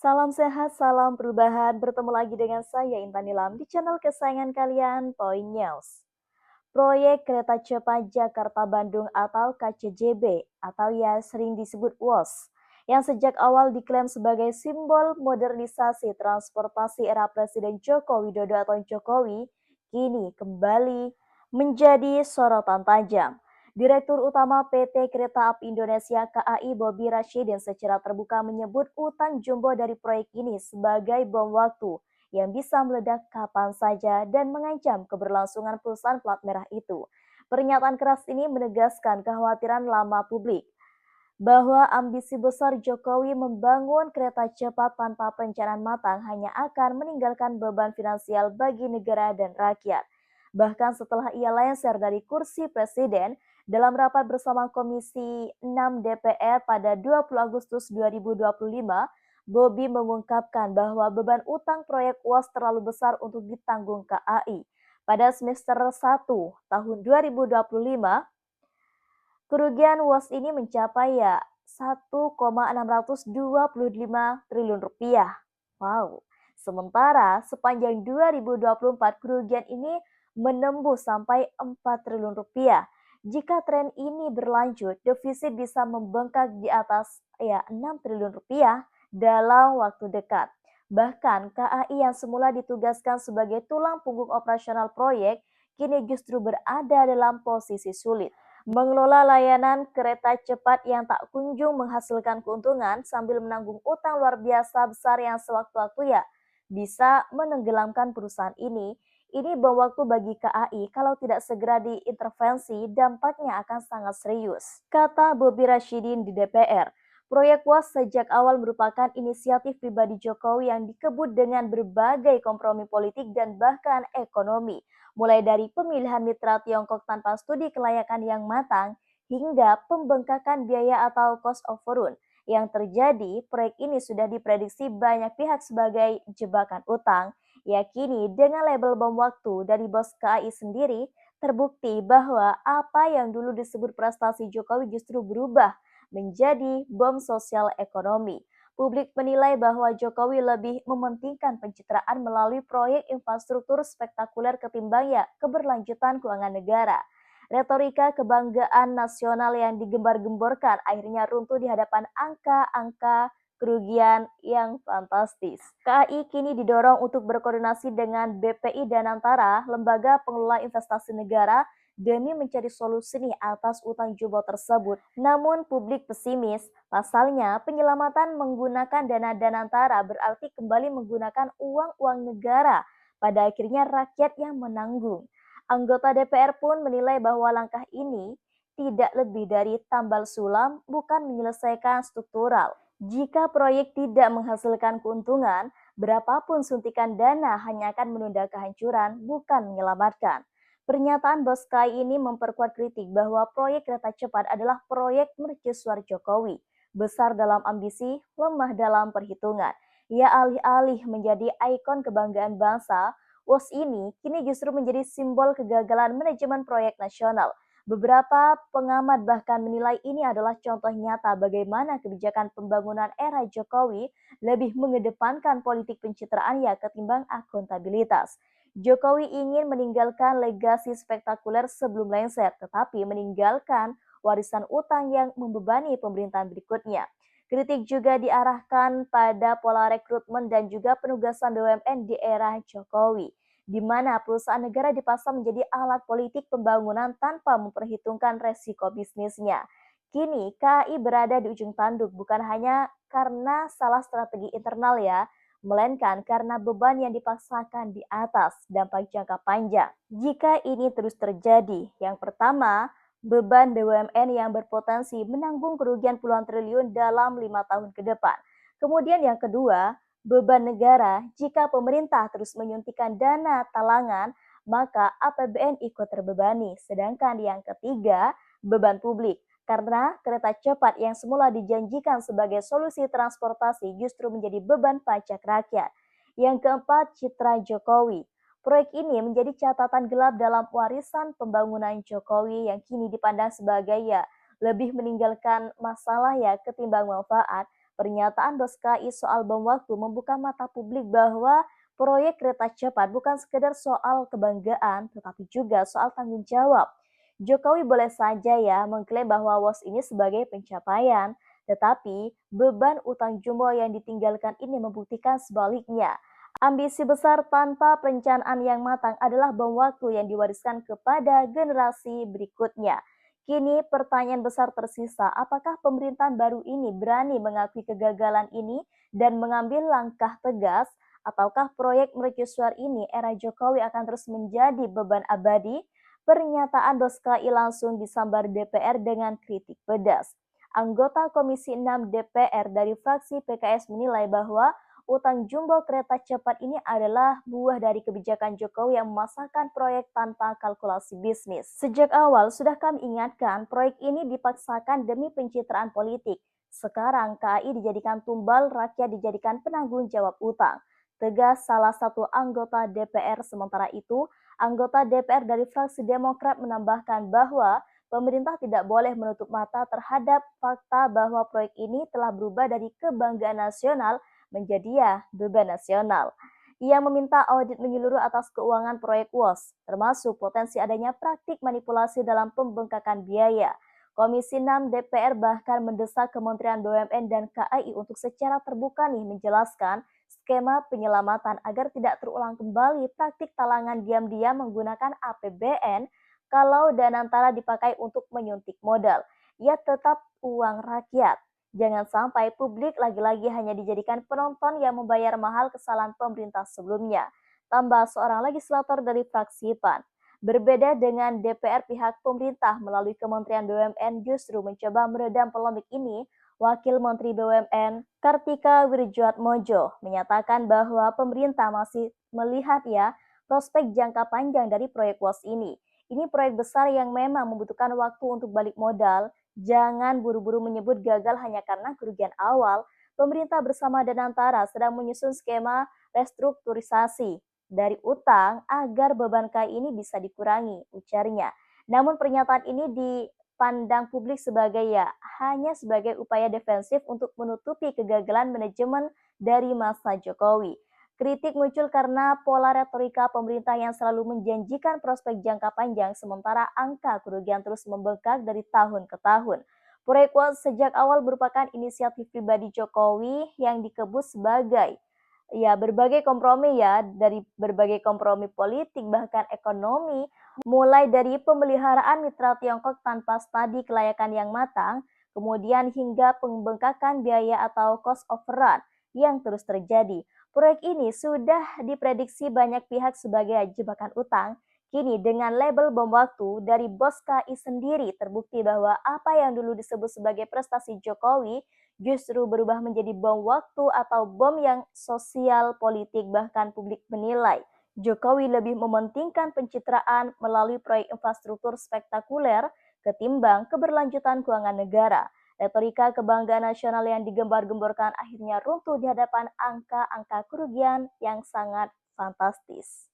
Salam sehat, salam perubahan. Bertemu lagi dengan saya Intan Nilam di channel kesayangan kalian, Point News. Proyek Kereta Cepat Jakarta-Bandung atau KCJB atau ya sering disebut WOS yang sejak awal diklaim sebagai simbol modernisasi transportasi era Presiden Joko Widodo atau Jokowi kini kembali menjadi sorotan tajam. Direktur Utama PT Kereta Api Indonesia KAI Bobi Rashidin secara terbuka menyebut utang jumbo dari proyek ini sebagai bom waktu yang bisa meledak kapan saja dan mengancam keberlangsungan perusahaan plat merah itu. Pernyataan keras ini menegaskan kekhawatiran lama publik bahwa ambisi besar Jokowi membangun kereta cepat tanpa perencanaan matang hanya akan meninggalkan beban finansial bagi negara dan rakyat. Bahkan setelah ia lengser dari kursi presiden, dalam rapat bersama Komisi 6 DPR pada 20 Agustus 2025, Bobi mengungkapkan bahwa beban utang proyek UAS terlalu besar untuk ditanggung KAI. Pada semester 1 tahun 2025, kerugian UAS ini mencapai 1,625 triliun rupiah. Wow. Sementara sepanjang 2024 kerugian ini menembus sampai 4 triliun rupiah. Jika tren ini berlanjut, defisit bisa membengkak di atas 6 triliun rupiah dalam waktu dekat. Bahkan KAI yang semula ditugaskan sebagai tulang punggung operasional proyek kini justru berada dalam posisi sulit. Mengelola layanan kereta cepat yang tak kunjung menghasilkan keuntungan sambil menanggung utang luar biasa besar yang sewaktu-waktu bisa menenggelamkan perusahaan ini bom waktu bagi KAI kalau tidak segera diintervensi dampaknya akan sangat serius. Kata Bobi Rashidin di DPR, proyek WAS sejak awal merupakan inisiatif pribadi Jokowi yang dikebut dengan berbagai kompromi politik dan bahkan ekonomi, mulai dari pemilihan mitra Tiongkok tanpa studi kelayakan yang matang hingga pembengkakan biaya atau cost overrun yang terjadi. Proyek ini sudah diprediksi banyak pihak sebagai jebakan utang. Yakini dengan label bom waktu dari bos KAI sendiri, terbukti bahwa apa yang dulu disebut prestasi Jokowi justru berubah menjadi bom sosial ekonomi. Publik menilai bahwa Jokowi lebih mementingkan pencitraan melalui proyek infrastruktur spektakuler ketimbang keberlanjutan keuangan negara. Retorika kebanggaan nasional yang digembar-gemborkan akhirnya runtuh di hadapan angka-angka kerugian yang fantastis. KAI kini didorong untuk berkoordinasi dengan BPI dan Antara, lembaga pengelola investasi negara, demi mencari solusi atas utang jumbo tersebut. Namun publik pesimis, pasalnya penyelamatan menggunakan dana Danantara berarti kembali menggunakan uang-uang negara. Pada akhirnya rakyat yang menanggung. Anggota DPR pun menilai bahwa langkah ini tidak lebih dari tambal sulam, bukan menyelesaikan struktural. Jika proyek tidak menghasilkan keuntungan, berapapun suntikan dana hanya akan menunda kehancuran, bukan menyelamatkan. Pernyataan Bos Kai ini memperkuat kritik bahwa proyek kereta cepat adalah proyek mercusuar Jokowi, besar dalam ambisi, lemah dalam perhitungan. Ia alih-alih menjadi ikon kebanggaan bangsa, WOS ini kini justru menjadi simbol kegagalan manajemen proyek nasional. Beberapa pengamat bahkan menilai ini adalah contoh nyata bagaimana kebijakan pembangunan era Jokowi lebih mengedepankan politik pencitraan ketimbang akuntabilitas. Jokowi ingin meninggalkan legasi spektakuler sebelum lengser, tetapi meninggalkan warisan utang yang membebani pemerintahan berikutnya. Kritik juga diarahkan pada pola rekrutmen dan juga penugasan BUMN di era Jokowi, di mana perusahaan negara dipasang menjadi alat politik pembangunan tanpa memperhitungkan resiko bisnisnya. Kini KAI berada di ujung tanduk bukan hanya karena salah strategi internal melainkan karena beban yang dipaksakan di atas dampak jangka panjang. Jika ini terus terjadi, yang pertama, beban BUMN yang berpotensi menanggung kerugian puluhan triliun dalam 5 tahun ke depan. Kemudian yang kedua, beban negara jika pemerintah terus menyuntikkan dana talangan, maka APBN ikut terbebani. Sedangkan yang ketiga, beban publik. Karena kereta cepat yang semula dijanjikan sebagai solusi transportasi justru menjadi beban pajak rakyat. Yang keempat, citra Jokowi. Proyek ini menjadi catatan gelap dalam warisan pembangunan Jokowi yang kini dipandang sebagai lebih meninggalkan masalah ketimbang manfaat. Pernyataan Bos KAI soal bom waktu membuka mata publik bahwa proyek kereta cepat bukan sekedar soal kebanggaan, tetapi juga soal tanggung jawab. Jokowi boleh saja ya mengklaim bahwa WOS ini sebagai pencapaian, tetapi beban utang jumbo yang ditinggalkan ini membuktikan sebaliknya. Ambisi besar tanpa perencanaan yang matang adalah bom waktu yang diwariskan kepada generasi berikutnya. Kini pertanyaan besar tersisa, apakah pemerintahan baru ini berani mengakui kegagalan ini dan mengambil langkah tegas, ataukah proyek mercusuar ini era Jokowi akan terus menjadi beban abadi? Pernyataan Bos KAI langsung disambar DPR dengan kritik pedas. Anggota Komisi 6 DPR dari fraksi PKS menilai bahwa utang jumbo kereta cepat ini adalah buah dari kebijakan Jokowi yang memasarkan proyek tanpa kalkulasi bisnis. Sejak awal sudah kami ingatkan, proyek ini dipaksakan demi pencitraan politik. Sekarang KAI dijadikan tumbal, rakyat dijadikan penanggung jawab utang. Tegas salah satu anggota DPR. Sementara itu, anggota DPR dari fraksi Demokrat menambahkan bahwa pemerintah tidak boleh menutup mata terhadap fakta bahwa proyek ini telah berubah dari kebanggaan nasional menjadi ya beban nasional. Ia meminta audit menyeluruh atas keuangan proyek WOS, termasuk potensi adanya praktik manipulasi dalam pembengkakan biaya. Komisi 6 DPR bahkan mendesak Kementerian BUMN dan KAI untuk secara terbuka menjelaskan skema penyelamatan agar tidak terulang kembali praktik talangan diam-diam menggunakan APBN kalau dana antara dipakai untuk menyuntik modal. Ia tetap uang rakyat. Jangan sampai publik lagi-lagi hanya dijadikan penonton yang membayar mahal kesalahan pemerintah sebelumnya. Tambah seorang legislator dari fraksi PAN. Berbeda dengan DPR, pihak pemerintah melalui Kementerian BUMN justru mencoba meredam polemik ini. Wakil Menteri BUMN Kartika Wirjoatmojo menyatakan bahwa pemerintah masih melihat ya prospek jangka panjang dari proyek WOS ini. Ini proyek besar yang memang membutuhkan waktu untuk balik modal. Jangan buru-buru menyebut gagal hanya karena kerugian awal. Pemerintah bersama Danantara sedang menyusun skema restrukturisasi dari utang agar beban KAI ini bisa dikurangi, ujarnya. Namun pernyataan ini dipandang publik sebagai hanya sebagai upaya defensif untuk menutupi kegagalan manajemen dari masa Jokowi. Kritik muncul karena pola retorika pemerintah yang selalu menjanjikan prospek jangka panjang sementara angka kerugian terus membengkak dari tahun ke tahun. Proyek WOS sejak awal merupakan inisiatif pribadi Jokowi yang dikebut sebagai berbagai kompromi dari berbagai kompromi politik bahkan ekonomi, mulai dari pemeliharaan mitra Tiongkok tanpa studi kelayakan yang matang, kemudian hingga pembengkakan biaya atau cost overrun yang terus terjadi. Proyek ini sudah diprediksi banyak pihak sebagai jebakan utang. Kini dengan label bom waktu dari Bos KAI sendiri terbukti bahwa apa yang dulu disebut sebagai prestasi Jokowi justru berubah menjadi bom waktu atau bom yang sosial politik. Bahkan publik menilai Jokowi lebih mementingkan pencitraan melalui proyek infrastruktur spektakuler ketimbang keberlanjutan keuangan negara. Retorika kebanggaan nasional yang digembar-gemborkan akhirnya runtuh di hadapan angka-angka kerugian yang sangat fantastis.